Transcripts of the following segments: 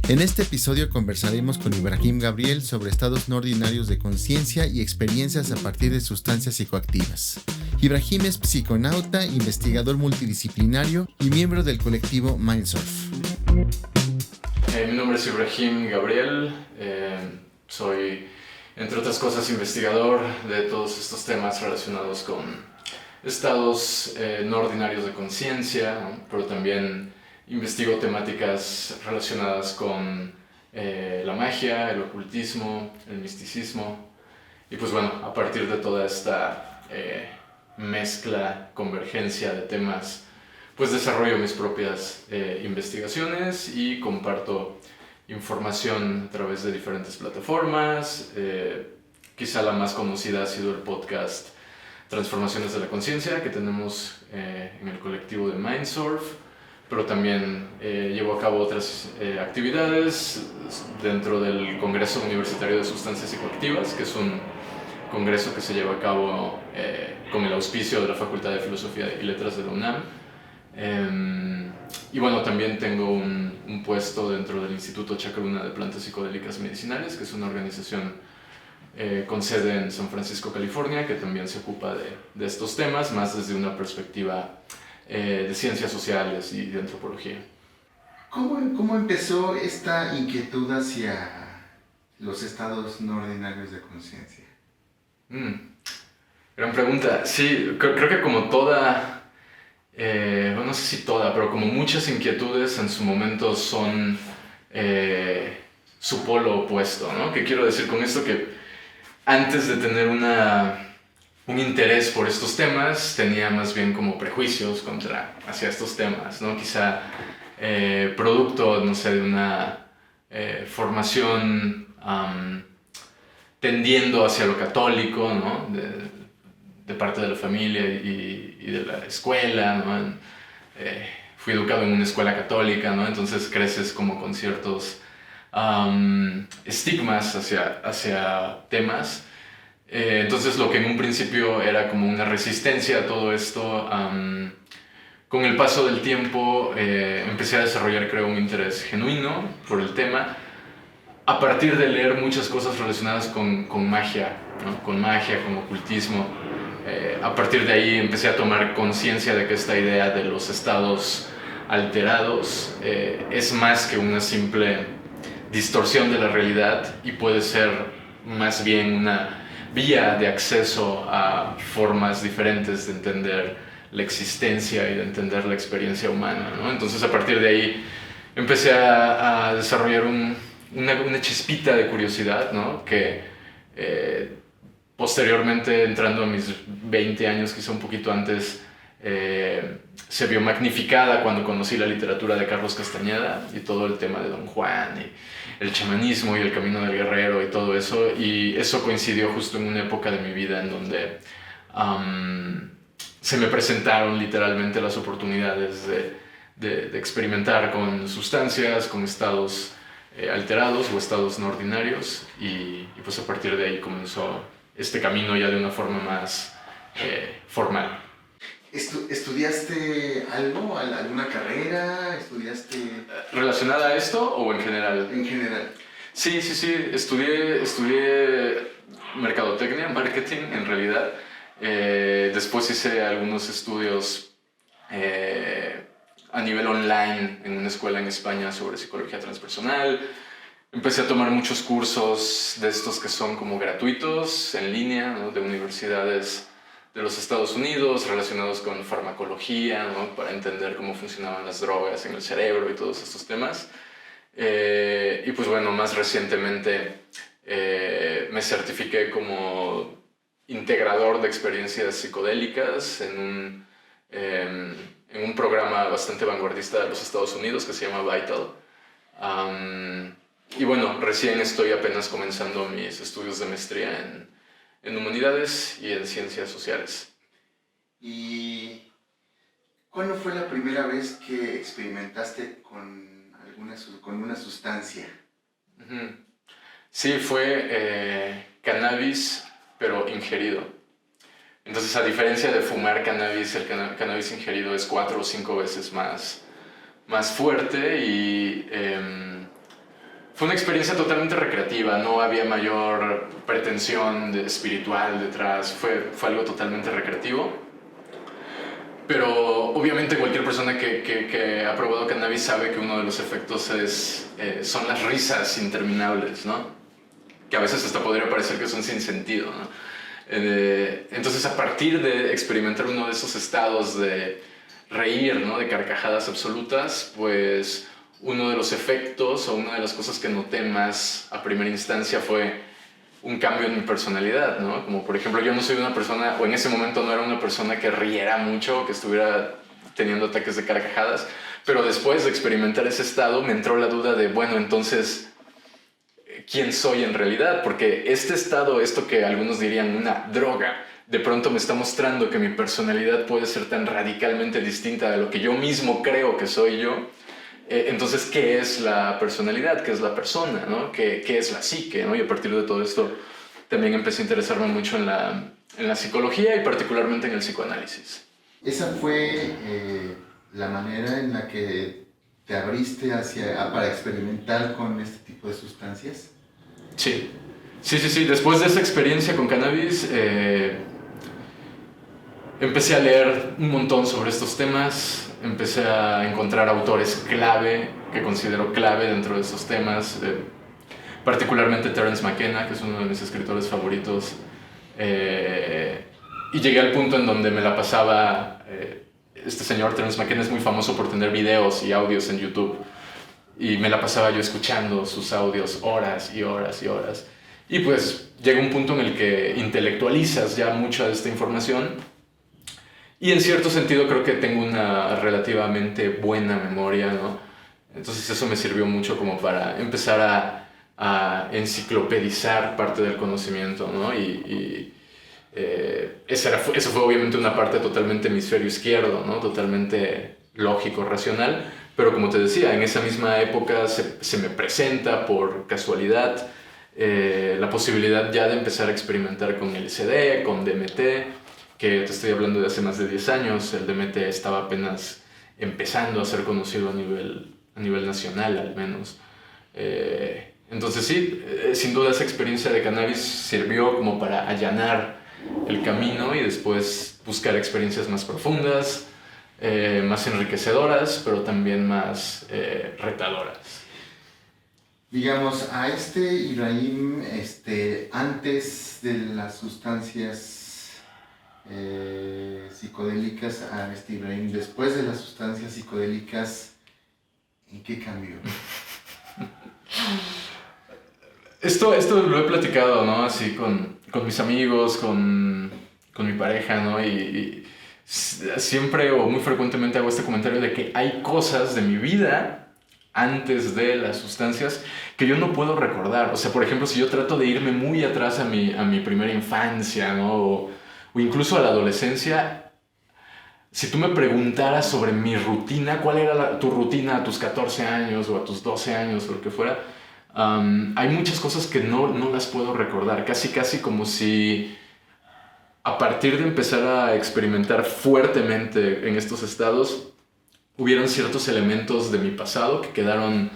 En este episodio conversaremos con Ibrahim Gabriel sobre estados no ordinarios de conciencia y experiencias a partir de sustancias psicoactivas. Ibrahim es psiconauta, investigador multidisciplinario y miembro del colectivo Mindsurf. Mi nombre es Ibrahim Gabriel, soy, entre otras cosas, investigador de todos estos temas relacionados con estados no ordinarios de conciencia, ¿no? Pero también investigo temáticas relacionadas con la magia, el ocultismo, el misticismo. Y pues bueno, a partir de toda esta mezcla, convergencia de temas, pues desarrollo mis propias investigaciones y comparto información a través de diferentes plataformas. Quizá la más conocida ha sido el podcast Transformaciones de la Conciencia que tenemos en el colectivo de Mindsurf, pero también llevo a cabo otras actividades dentro del Congreso Universitario de Sustancias Psicoactivas, que es un congreso que se lleva a cabo con el auspicio de la Facultad de Filosofía y Letras de la UNAM. Y bueno, también tengo un puesto dentro del Instituto Chacruna de Plantas Psicodélicas Medicinales, que es una organización con sede en San Francisco, California, que también se ocupa de estos temas, más desde una perspectiva de ciencias sociales y de antropología. ¿Cómo empezó esta inquietud hacia los estados no ordinarios de conciencia? Gran pregunta. Sí, creo que como toda, bueno, no sé si toda, pero como muchas inquietudes en su momento son su polo opuesto, ¿no? ¿Qué quiero decir con esto? Que antes de tener un interés por estos temas, tenía más bien como prejuicios hacia estos temas, ¿no? Quizá producto, no sé, de una formación tendiendo hacia lo católico, ¿no? De parte de la familia y de la escuela, ¿no? Fui educado en una escuela católica, ¿no? Entonces creces como con ciertos estigmas hacia temas. Entonces lo que en un principio era como una resistencia a todo esto, con el paso del tiempo empecé a desarrollar, creo, un interés genuino por el tema a partir de leer muchas cosas relacionadas con magia, ¿no? Con magia, con ocultismo. A partir de ahí empecé a tomar conciencia de que esta idea de los estados alterados es más que una simple distorsión de la realidad y puede ser más bien una vía de acceso a formas diferentes de entender la existencia y de entender la experiencia humana, ¿no? Entonces a partir de ahí empecé a desarrollar una chispita de curiosidad, ¿no? Que posteriormente, entrando a mis 20 años, quizá un poquito antes, se vio magnificada cuando conocí la literatura de Carlos Castañeda y todo el tema de Don Juan y el chamanismo y el camino del guerrero y todo eso, y eso coincidió justo en una época de mi vida en donde se me presentaron literalmente las oportunidades de experimentar con sustancias, con estados alterados o estados no ordinarios, y pues a partir de ahí comenzó este camino ya de una forma más formal. ¿Estudiaste algo, alguna carrera? ¿Estudiaste ¿Relacionada a esto o en general? En general. Sí, estudié mercadotecnia, marketing en realidad. Después hice algunos estudios a nivel online en una escuela en España sobre psicología transpersonal. Empecé a tomar muchos cursos de estos que son como gratuitos, en línea, ¿no? De universidades de los Estados Unidos relacionados con farmacología, ¿no? Para entender cómo funcionaban las drogas en el cerebro y todos estos temas. Y pues bueno, más recientemente me certifiqué como integrador de experiencias psicodélicas en un programa bastante vanguardista de los Estados Unidos que se llama Vital. Y bueno, recién estoy apenas comenzando mis estudios de maestría en humanidades y en ciencias sociales. ¿Y cuándo fue la primera vez que experimentaste con una sustancia? Sí, fue cannabis, pero ingerido. Entonces, a diferencia de fumar cannabis, el cannabis ingerido es 4 o 5 veces más fuerte y fue una experiencia totalmente recreativa, no había mayor pretensión espiritual detrás, fue algo totalmente recreativo. Pero obviamente cualquier persona que ha probado cannabis sabe que uno de los efectos son las risas interminables, ¿no? Que a veces hasta podría parecer que son sin sentido, ¿no? Entonces, a partir de experimentar uno de esos estados de reír, ¿no? De carcajadas absolutas, pues uno de los efectos o una de las cosas que noté más a primera instancia fue un cambio en mi personalidad, ¿no? Como por ejemplo, yo no soy una persona, o en ese momento no era una persona que riera mucho, que estuviera teniendo ataques de carcajadas, pero después de experimentar ese estado me entró la duda de, bueno, entonces, ¿quién soy en realidad? Porque este estado, esto que algunos dirían una droga, de pronto me está mostrando que mi personalidad puede ser tan radicalmente distinta de lo que yo mismo creo que soy yo. Entonces, ¿qué es la personalidad? ¿Qué es la persona? ¿No? ¿Qué es la psique? ¿No? Y a partir de todo esto también empecé a interesarme mucho en la psicología y particularmente en el psicoanálisis. ¿Esa fue la manera en la que te abriste para experimentar con este tipo de sustancias? Sí. Después de esa experiencia con cannabis, empecé a leer un montón sobre estos temas. Empecé a encontrar autores clave, que considero clave dentro de estos temas, particularmente Terence McKenna, que es uno de mis escritores favoritos, y llegué al punto en donde me la pasaba, este señor Terence McKenna es muy famoso por tener videos y audios en YouTube, y me la pasaba yo escuchando sus audios horas y horas y horas, y pues llega un punto en el que intelectualizas ya mucha de esta información. Y en cierto sentido creo que tengo una relativamente buena memoria, ¿no? Entonces eso me sirvió mucho como para empezar a enciclopedizar parte del conocimiento, ¿no? Eso fue obviamente una parte totalmente hemisferio izquierdo, ¿no? Totalmente lógico, racional. Pero como te decía, en esa misma época se me presenta por casualidad la posibilidad ya de empezar a experimentar con LSD, con DMT, que te estoy hablando de hace más de 10 años. El DMT estaba apenas empezando a ser conocido a nivel nacional, al menos. Entonces sí, sin duda esa experiencia de cannabis sirvió como para allanar el camino y después buscar experiencias más profundas, más enriquecedoras, pero también más retadoras. Digamos, a Ibrahim, antes de las sustancias psicodélicas, a Ibrahim después de las sustancias psicodélicas, ¿en qué cambió? Esto lo he platicado, ¿no? Así con mis amigos, con mi pareja, ¿no? Y siempre o muy frecuentemente hago este comentario de que hay cosas de mi vida antes de las sustancias que yo no puedo recordar. O sea, por ejemplo, si yo trato de irme muy atrás a mi primera infancia, ¿no? O incluso a la adolescencia, si tú me preguntaras sobre mi rutina, ¿cuál era tu rutina a tus 14 años o a tus 12 años o lo que fuera? Hay muchas cosas que no las puedo recordar, casi como si a partir de empezar a experimentar fuertemente en estos estados hubieran ciertos elementos de mi pasado que quedaron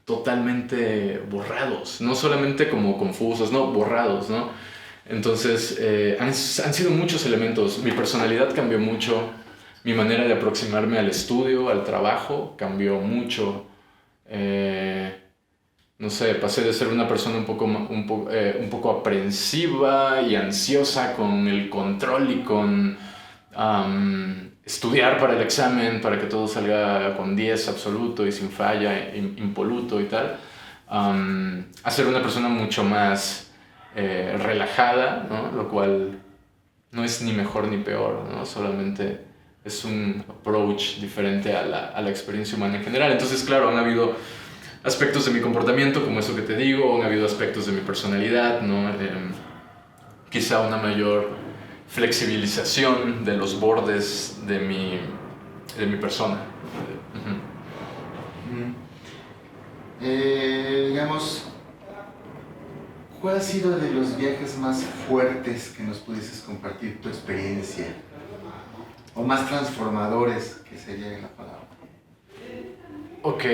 totalmente borrados, no solamente como confusos, no, borrados, ¿no? Entonces han sido muchos elementos. Mi personalidad cambió mucho, mi manera de aproximarme al estudio, al trabajo cambió mucho. No sé, pasé de ser una persona un poco aprensiva y ansiosa con el control y con estudiar para el examen, para que todo salga con 10 absoluto y sin falla, impoluto y tal, a ser una persona mucho más relajada, ¿no? Lo cual no es ni mejor ni peor, ¿no? Solamente es un approach diferente a la experiencia humana en general. Entonces, claro, han habido aspectos de mi comportamiento, como eso que te digo, han habido aspectos de mi personalidad, ¿no? Quizá una mayor flexibilización de los bordes de mi persona. Digamos, ¿cuál ha sido de los viajes más fuertes que nos pudieses compartir tu experiencia? O más transformadores, que sería la palabra. Ok,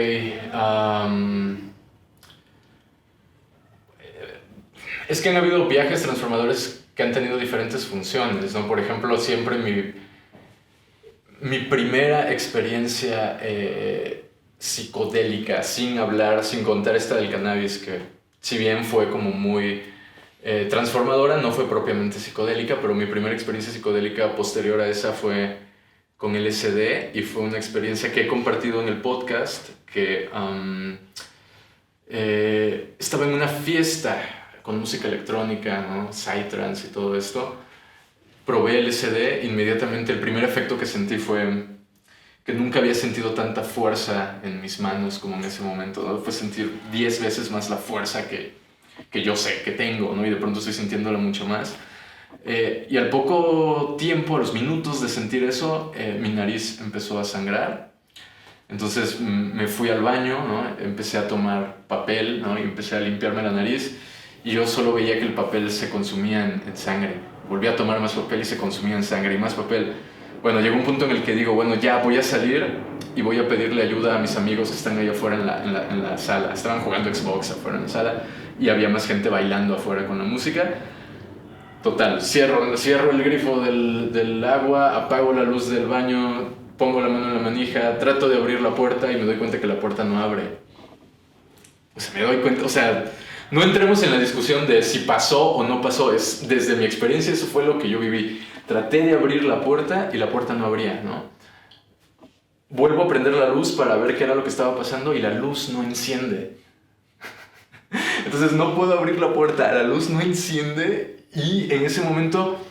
es que han habido viajes transformadores que han tenido diferentes funciones, ¿no? Por ejemplo, siempre mi primera experiencia psicodélica, sin hablar, sin contar esta del cannabis, que si bien fue como muy transformadora, no fue propiamente psicodélica, pero mi primera experiencia psicodélica posterior a esa fue con LSD, y fue una experiencia que he compartido en el podcast, que estaba en una fiesta con música electrónica, ¿no? Psytrance y todo esto. Probé LSD, inmediatamente el primer efecto que sentí fue que nunca había sentido tanta fuerza en mis manos como en ese momento, ¿no? Fue sentir 10 veces más la fuerza que yo sé que tengo, ¿no? Y de pronto estoy sintiéndola mucho más. Y al poco tiempo, a los minutos de sentir eso, mi nariz empezó a sangrar. Entonces me fui al baño, ¿no? Empecé a tomar papel, ¿no? Y empecé a limpiarme la nariz, y yo solo veía que el papel se consumía en sangre. Volví a tomar más papel y se consumía en sangre, y más papel. Bueno, llegó un punto en el que digo, bueno, ya voy a salir y voy a pedirle ayuda a mis amigos que están ahí afuera en la sala. Estaban jugando Xbox afuera en la sala y había más gente bailando afuera con la música. Total, cierro el grifo del agua, apago la luz del baño, pongo la mano en la manija, trato de abrir la puerta y me doy cuenta que la puerta no abre. O sea, me doy cuenta, o sea, no entremos en la discusión de si pasó o no pasó. Desde mi experiencia eso fue lo que yo viví. Traté de abrir la puerta y la puerta no abría, ¿no? Vuelvo a prender la luz para ver qué era lo que estaba pasando y la luz no enciende. Entonces no puedo abrir la puerta, la luz no enciende, y en ese momento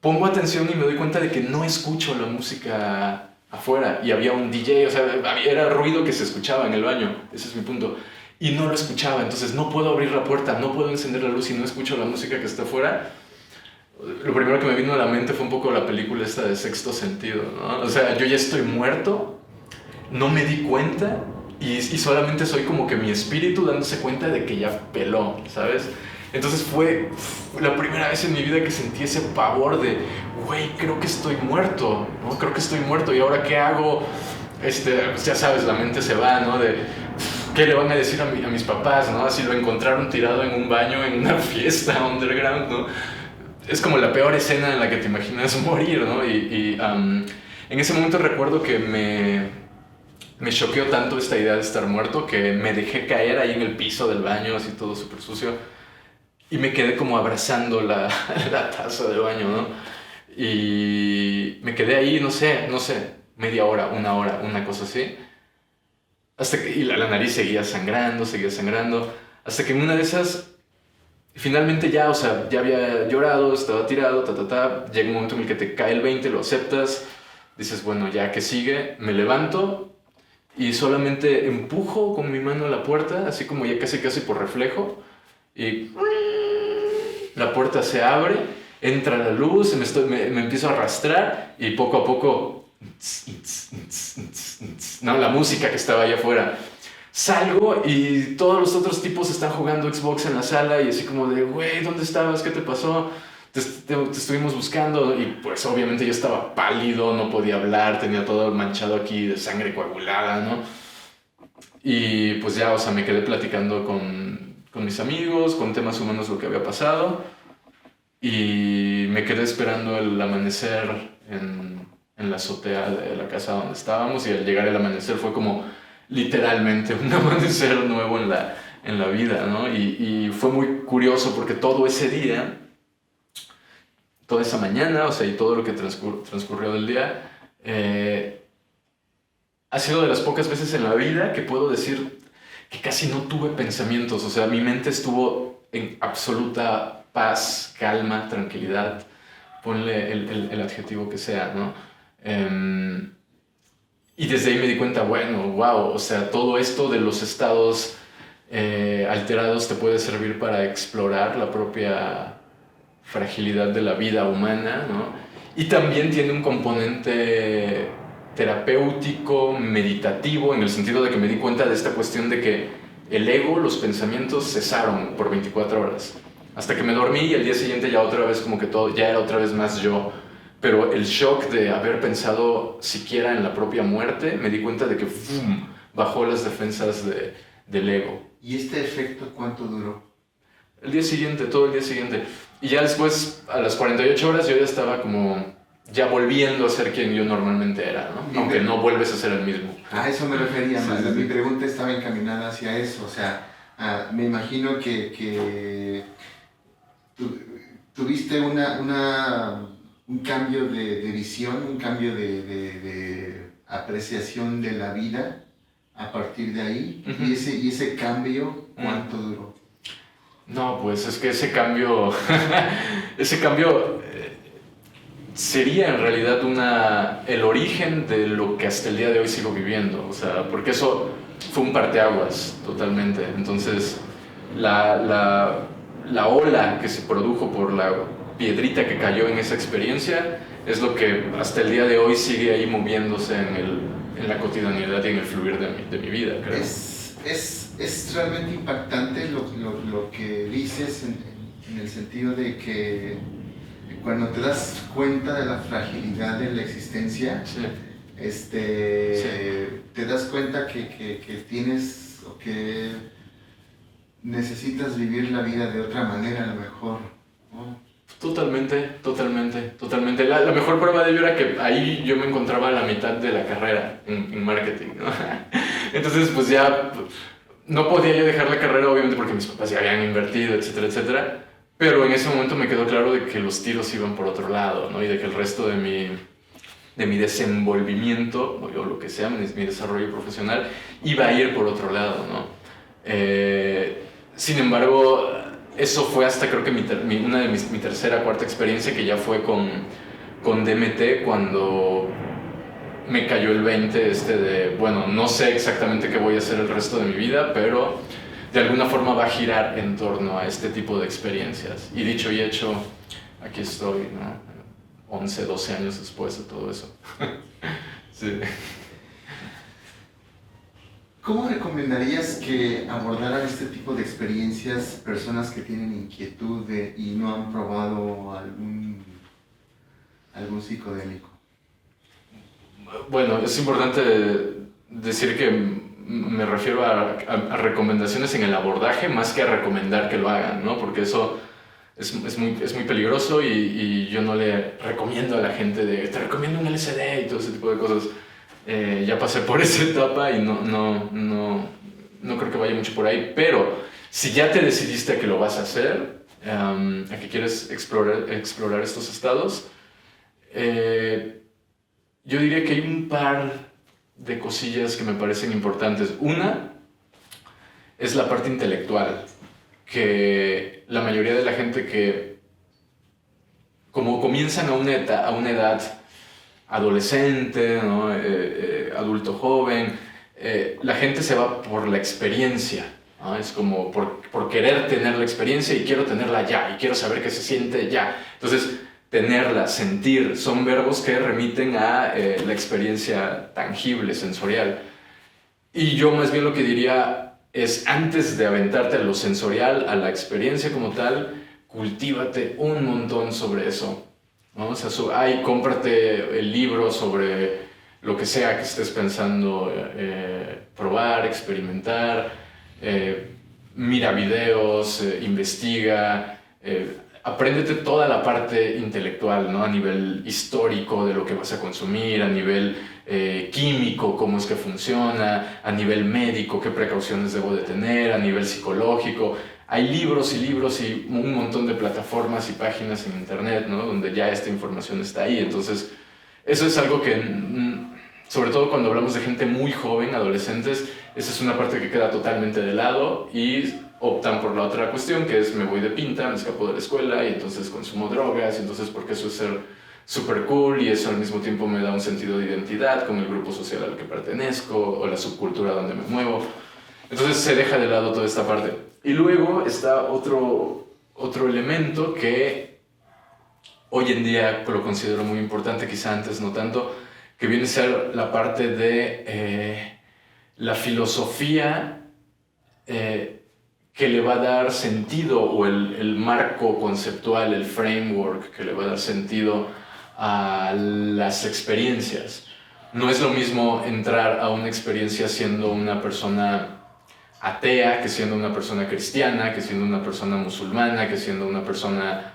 pongo atención y me doy cuenta de que no escucho la música afuera, y había un DJ, o sea, era ruido que se escuchaba en el baño, ese es mi punto, y no lo escuchaba. Entonces no puedo abrir la puerta, no puedo encender la luz y no escucho la música que está afuera. Lo primero que me vino a la mente fue un poco la película esta de Sexto Sentido, ¿no? O sea, yo ya estoy muerto, no me di cuenta, y solamente soy como que mi espíritu dándose cuenta de que ya peló, ¿sabes? Entonces fue la primera vez en mi vida que sentí ese pavor de, güey, creo que estoy muerto, ¿no? Creo que estoy muerto, ¿y ahora qué hago? Ya sabes, la mente se va, ¿no? De, ¿qué le van a decir a mis papás, ¿no? Si lo encontraron tirado en un baño en una fiesta underground, ¿no? Es como la peor escena en la que te imaginas morir, ¿no? En ese momento recuerdo que me choqueó tanto esta idea de estar muerto que me dejé caer ahí en el piso del baño, así todo súper sucio, y me quedé como abrazando la taza del baño, ¿no? Y me quedé ahí, no sé, media hora, una cosa así, hasta que y la nariz seguía sangrando, hasta que en una de esas, finalmente ya, o sea, ya había llorado, estaba tirado, llega un momento en el que te cae el 20, lo aceptas, dices, bueno, ya, ¿qué sigue? Me levanto y solamente empujo con mi mano la puerta, así como ya casi por reflejo, y la puerta se abre, entra la luz, me empiezo a arrastrar, y poco a poco, no, la música que estaba allá afuera. Salgo y todos los otros tipos están jugando Xbox en la sala, y así como de, güey, ¿dónde estabas? ¿Qué te pasó? Te estuvimos buscando. Y pues obviamente yo estaba pálido, no podía hablar, tenía todo manchado aquí de sangre coagulada, ¿no? Y pues ya, o sea, me quedé platicando con mis amigos, con temas humanos, lo que había pasado, y me quedé esperando el amanecer en la azotea de la casa donde estábamos, y al llegar el amanecer fue como literalmente un amanecer nuevo en la vida, ¿no? Y fue muy curioso porque todo ese día, toda esa mañana, o sea, y todo lo que transcurrió del día, ha sido de las pocas veces en la vida que puedo decir que casi no tuve pensamientos. O sea, mi mente estuvo en absoluta paz, calma, tranquilidad, ponle el adjetivo que sea, ¿no? Y desde ahí me di cuenta, bueno, wow, o sea, todo esto de los estados alterados te puede servir para explorar la propia fragilidad de la vida humana, ¿no? Y también tiene un componente terapéutico, meditativo, en el sentido de que me di cuenta de esta cuestión de que el ego, los pensamientos cesaron por 24 horas. Hasta que me dormí, y al día siguiente ya otra vez como que todo, ya era otra vez más yo. Pero el shock de haber pensado siquiera en la propia muerte, me di cuenta de que ¡fum!, bajó las defensas del ego. ¿Y este efecto cuánto duró? El día siguiente, todo el día siguiente. Y ya después, a las 48 horas, yo ya estaba como ya volviendo a ser quien yo normalmente era, ¿no? Aunque no vuelves a ser el mismo. A eso me refería más. Sí. Mi pregunta estaba encaminada hacia eso. O sea, me imagino que tuviste un cambio de visión, un cambio de apreciación de la vida a partir de ahí. Uh-huh. Y ese cambio, ¿cuánto duró? No, pues es que ese cambio sería en realidad el origen de lo que hasta el día de hoy sigo viviendo, o sea, porque eso fue un parteaguas totalmente. Entonces, la ola que se produjo por la piedrita que cayó en esa experiencia es lo que hasta el día de hoy sigue ahí moviéndose en la cotidianidad y en el fluir de mi vida, creo. Es realmente impactante lo que dices en el sentido de que cuando te das cuenta de la fragilidad de la existencia, sí. Te das cuenta que tienes o que necesitas vivir la vida de otra manera a lo mejor, ¿no? Totalmente. La mejor prueba de ello era que ahí yo me encontraba a la mitad de la carrera en marketing, ¿no? Entonces, pues ya no podía yo dejar la carrera, obviamente, porque mis papás ya habían invertido, etcétera. Pero en ese momento me quedó claro de que los tiros iban por otro lado, ¿no? Y de que el resto de mi desenvolvimiento, o lo que sea, mi desarrollo profesional, iba a ir por otro lado, ¿no? Sin embargo, eso fue hasta creo que mi tercera, cuarta experiencia, que ya fue con DMT, cuando me cayó el 20 de, bueno, no sé exactamente qué voy a hacer el resto de mi vida, pero de alguna forma va a girar en torno a este tipo de experiencias. Y dicho y hecho, aquí estoy, ¿no? 11, 12 años después de todo eso. Sí. ¿Cómo recomendarías que abordaran este tipo de experiencias personas que tienen inquietud y no han probado algún psicodélico? Bueno, es importante decir que me refiero a recomendaciones en el abordaje más que a recomendar que lo hagan, ¿no? Porque eso es muy peligroso y yo no le recomiendo a la gente te recomiendo un LSD y todo ese tipo de cosas. Ya pasé por esa etapa y no creo que vaya mucho por ahí, pero si ya te decidiste a que lo vas a hacer, a que quieres explorar estos estados, yo diría que hay un par de cosillas que me parecen importantes. Una es la parte intelectual, que la mayoría de la gente que como comienzan a una edad adolescente, ¿no? Adulto joven, la gente se va por la experiencia, ¿no? Es como por querer tener la experiencia y quiero tenerla ya, y quiero saber qué se siente ya. Entonces, tenerla, sentir, son verbos que remiten a la experiencia tangible, sensorial. Y yo más bien lo que diría es, antes de aventarte a lo sensorial, a la experiencia como tal, cultívate un montón sobre eso, ¿no? O sea, cómprate el libro sobre lo que sea que estés pensando probar, experimentar, mira videos, investiga, apréndete toda la parte intelectual, ¿no? A nivel histórico de lo que vas a consumir, a nivel químico, cómo es que funciona, a nivel médico, qué precauciones debo de tener, a nivel psicológico. Hay libros y libros y un montón de plataformas y páginas en internet, ¿no? Donde ya esta información está ahí. Entonces, eso es algo que, sobre todo cuando hablamos de gente muy joven, adolescentes, esa es una parte que queda totalmente de lado y optan por la otra cuestión, que es me voy de pinta, me escapo de la escuela y entonces consumo drogas, y entonces porque eso es ser súper cool y eso al mismo tiempo me da un sentido de identidad con el grupo social al que pertenezco o la subcultura donde me muevo. Entonces se deja de lado toda esta parte. Y luego está otro elemento que hoy en día lo considero muy importante, quizá antes no tanto, que viene a ser la parte de la filosofía que le va a dar sentido, o el marco conceptual, el framework que le va a dar sentido a las experiencias. No es lo mismo entrar a una experiencia siendo una persona atea, que siendo una persona cristiana, que siendo una persona musulmana, que siendo una persona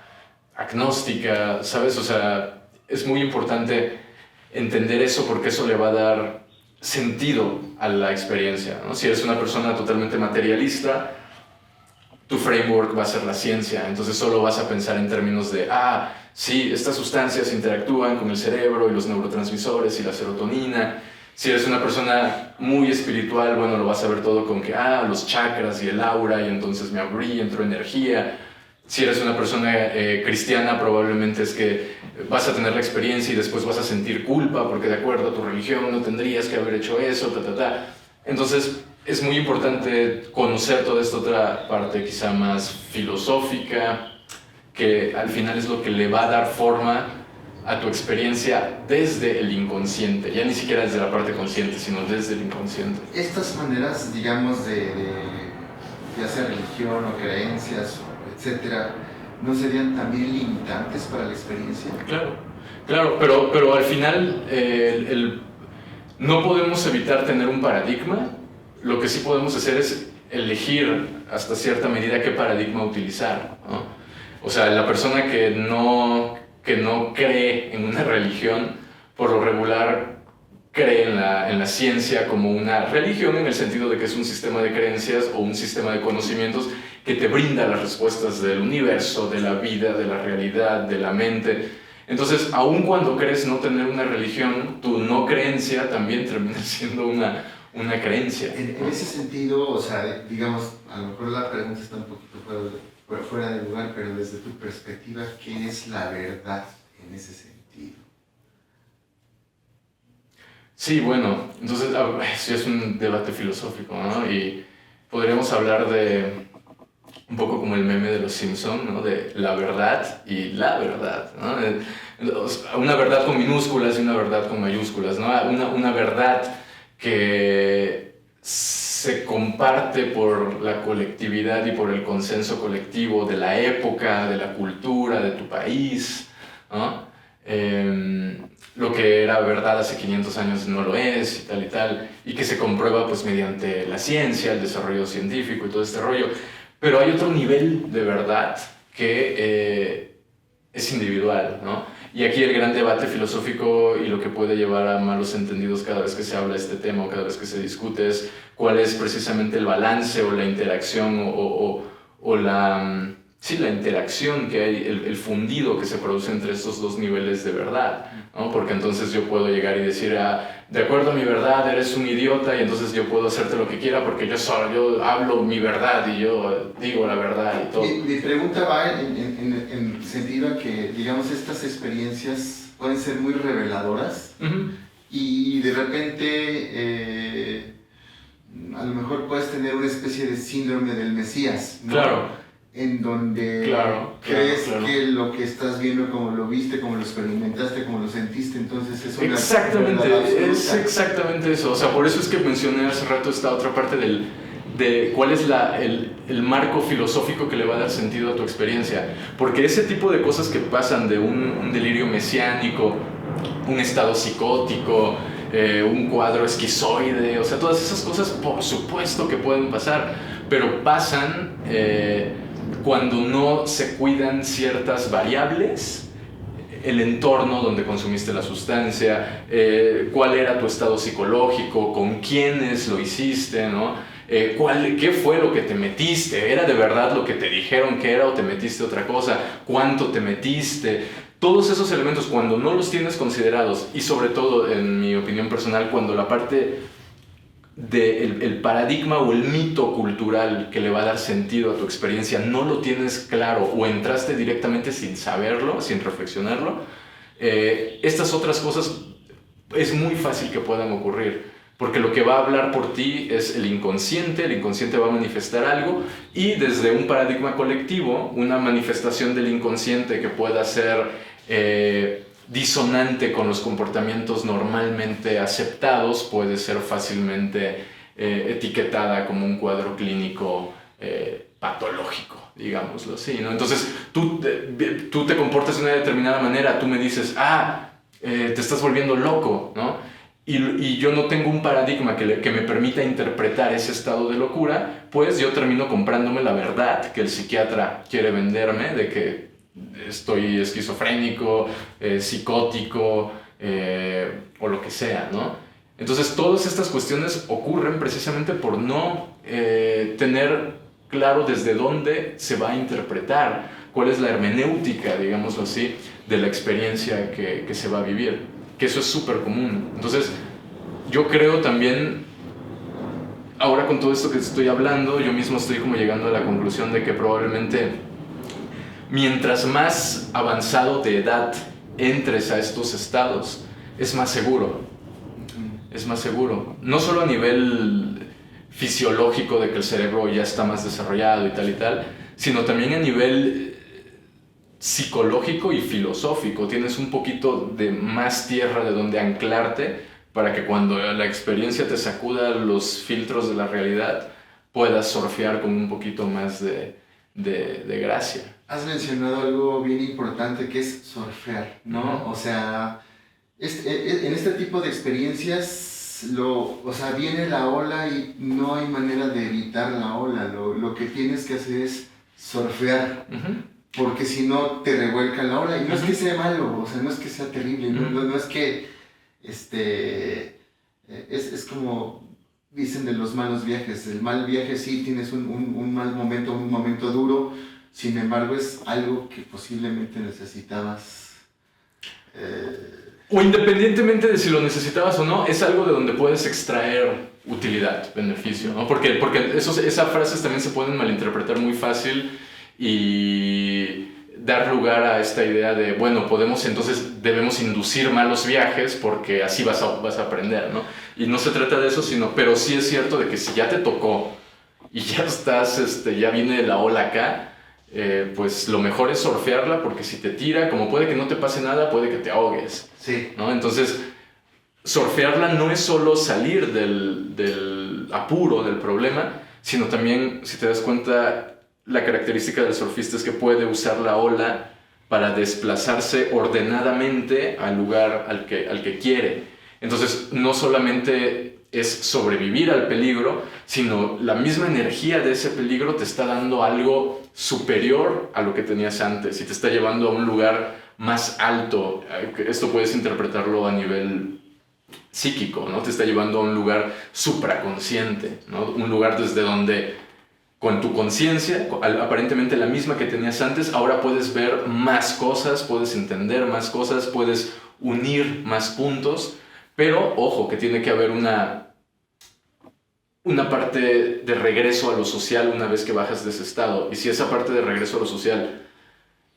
agnóstica, ¿sabes? O sea, es muy importante entender eso porque eso le va a dar sentido a la experiencia, ¿no? Si eres una persona totalmente materialista, tu framework va a ser la ciencia, entonces solo vas a pensar en términos de, sí, estas sustancias interactúan con el cerebro y los neurotransmisores y la serotonina. Si eres una persona muy espiritual, bueno, lo vas a ver todo con que, los chakras y el aura, y entonces me abrí y entró energía. Si eres una persona cristiana, probablemente es que vas a tener la experiencia y después vas a sentir culpa porque de acuerdo a tu religión no tendrías que haber hecho eso, Entonces, es muy importante conocer toda esta otra parte quizá más filosófica, que al final es lo que le va a dar forma a tu experiencia desde el inconsciente, ya ni siquiera desde la parte consciente, sino desde el inconsciente. Estas maneras, digamos, de ya sea religión o creencias, etcétera, ¿no serían también limitantes para la experiencia? Claro, pero al final no podemos evitar tener un paradigma. Lo que sí podemos hacer es elegir hasta cierta medida qué paradigma utilizar, ¿no? O sea, la persona que no cree en una religión, por lo regular cree en la ciencia como una religión en el sentido de que es un sistema de creencias o un sistema de conocimientos que te brinda las respuestas del universo, de la vida, de la realidad, de la mente. Entonces, aun cuando crees no tener una religión, tu no creencia también termina siendo una creencia. En ese sentido, o sea, digamos, a lo mejor la pregunta está un poquito fuera de lugar, pero desde tu perspectiva, ¿qué es la verdad en ese sentido? Sí, bueno, entonces sí es un debate filosófico, ¿no? Y podríamos hablar de un poco como el meme de los Simpson, ¿no? De la verdad y la verdad, ¿no? Una verdad con minúsculas y una verdad con mayúsculas, ¿no? Una verdad que se comparte por la colectividad y por el consenso colectivo de la época, de la cultura, de tu país, ¿no? Lo que era verdad hace 500 años no lo es y tal, y que se comprueba pues mediante la ciencia, el desarrollo científico y todo este rollo. Pero hay otro nivel de verdad que es individual, ¿no? Y aquí el gran debate filosófico y lo que puede llevar a malos entendidos cada vez que se habla de este tema o cada vez que se discute es cuál es precisamente el balance o la interacción o la interacción que hay, el fundido que se produce entre estos dos niveles de verdad, ¿no? Porque entonces yo puedo llegar y decir, de acuerdo a mi verdad, eres un idiota y entonces yo puedo hacerte lo que quiera porque yo hablo mi verdad y yo digo la verdad y todo. Mi pregunta va en sentido a que, digamos, estas experiencias pueden ser muy reveladoras. Uh-huh. Y de repente a lo mejor puedes tener una especie de síndrome del Mesías, ¿no? Claro. En donde crees que lo que estás viendo, como lo viste, como lo experimentaste, como lo sentiste, entonces es una... Es exactamente eso. O sea, por eso es que mencioné hace rato esta otra parte de cuál es el marco filosófico que le va a dar sentido a tu experiencia. Porque ese tipo de cosas que pasan de un delirio mesiánico, un estado psicótico, un cuadro esquizoide, o sea, todas esas cosas por supuesto que pueden pasar, pero pasan cuando no se cuidan ciertas variables, el entorno donde consumiste la sustancia, cuál era tu estado psicológico, con quiénes lo hiciste, ¿no? ¿Qué fue lo que te metiste? ¿Era de verdad lo que te dijeron que era o te metiste otra cosa? ¿Cuánto te metiste? Todos esos elementos, cuando no los tienes considerados, y sobre todo, en mi opinión personal, cuando la parte del paradigma o el mito cultural que le va a dar sentido a tu experiencia no lo tienes claro o entraste directamente sin saberlo, sin reflexionarlo, estas otras cosas es muy fácil que puedan ocurrir. Porque lo que va a hablar por ti es el inconsciente va a manifestar algo y desde un paradigma colectivo, una manifestación del inconsciente que pueda ser disonante con los comportamientos normalmente aceptados puede ser fácilmente etiquetada como un cuadro clínico patológico, digámoslo así, ¿no? Entonces tú te comportas de una determinada manera, tú me dices, te estás volviendo loco, ¿no? y yo no tengo un paradigma que me permita interpretar ese estado de locura, pues yo termino comprándome la verdad que el psiquiatra quiere venderme, de que estoy esquizofrénico, psicótico, o lo que sea, ¿no? Entonces todas estas cuestiones ocurren precisamente por no tener claro desde dónde se va a interpretar, cuál es la hermenéutica, digámoslo así, de la experiencia que se va a vivir, que eso es súper común. Entonces yo creo también, ahora con todo esto que estoy hablando, yo mismo estoy como llegando a la conclusión de que probablemente mientras más avanzado de edad entres a estos estados, es más seguro. Es más seguro. No solo a nivel fisiológico de que el cerebro ya está más desarrollado y tal, sino también a nivel psicológico y filosófico. Tienes un poquito de más tierra de donde anclarte para que cuando la experiencia te sacuda los filtros de la realidad, puedas surfear con un poquito más de gracia. Has mencionado algo bien importante que es surfear, ¿no? O sea, en este tipo de experiencias, viene la ola y no hay manera de evitar la ola. Lo que tienes que hacer es surfear, porque si no te revuelca la ola. Y no es que sea malo, o sea, no es que sea terrible, no es que, es como dicen de los malos viajes. El mal viaje sí tienes un mal momento, un momento duro, sin embargo es algo que posiblemente necesitabas. O independientemente de si lo necesitabas o no, es algo de donde puedes extraer utilidad, beneficio, ¿no? Porque esas frases también se pueden malinterpretar muy fácil y dar lugar a esta idea de, bueno, debemos inducir malos viajes porque así vas a aprender, ¿no? Y no se trata de eso, pero sí es cierto de que si ya te tocó y ya estás, ya viene la ola acá, pues lo mejor es surfearla, porque si te tira, como puede que no te pase nada, puede que te ahogues. Sí. ¿No? Entonces, surfearla no es solo salir del apuro, del problema, sino también, si te das cuenta, la característica del surfista es que puede usar la ola para desplazarse ordenadamente al lugar al que quiere. Entonces, no solamente es sobrevivir al peligro, sino la misma energía de ese peligro te está dando algo superior a lo que tenías antes y te está llevando a un lugar más alto. Esto puedes interpretarlo a nivel psíquico, ¿no? Te está llevando a un lugar supraconsciente, ¿no? Un lugar desde donde, con tu conciencia, aparentemente la misma que tenías antes, ahora puedes ver más cosas, puedes entender más cosas, puedes unir más puntos. Pero, ojo, que tiene que haber una parte de regreso a lo social una vez que bajas de ese estado. Y si esa parte de regreso a lo social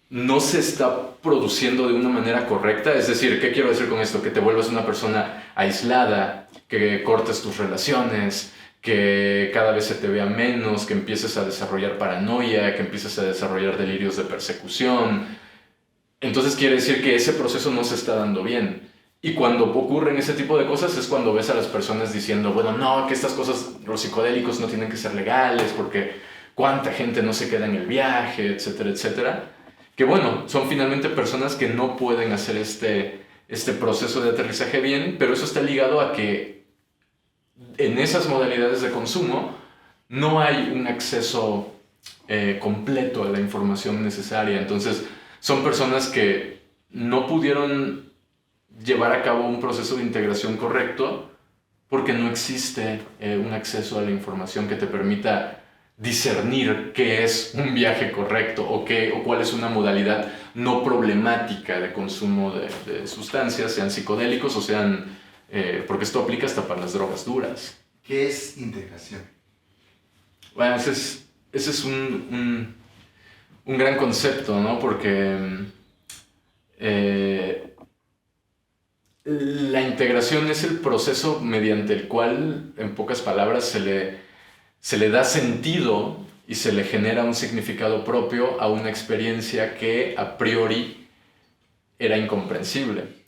no se está produciendo de una manera correcta, es decir, ¿qué quiero decir con esto? Que te vuelvas una persona aislada, que cortes tus relaciones, que cada vez se te vea menos, que empieces a desarrollar paranoia, que empieces a desarrollar delirios de persecución. Entonces quiere decir que ese proceso no se está dando bien. Y cuando ocurren ese tipo de cosas es cuando ves a las personas diciendo, bueno, no, que estas cosas, los psicodélicos no tienen que ser legales porque cuánta gente no se queda en el viaje, etcétera, etcétera. Que bueno, son finalmente personas que no pueden hacer este proceso de aterrizaje bien, pero eso está ligado a que en esas modalidades de consumo no hay un acceso completo a la información necesaria. Entonces son personas que no pudieron llevar a cabo un proceso de integración correcto porque no existe un acceso a la información que te permita discernir qué es un viaje correcto o cuál es una modalidad no problemática de consumo de sustancias, sean psicodélicos o sean... porque esto aplica hasta para las drogas duras. ¿Qué es integración? Bueno, ese es un gran concepto, ¿no? Porque... la integración es el proceso mediante el cual, en pocas palabras, se le da sentido y se le genera un significado propio a una experiencia que a priori era incomprensible.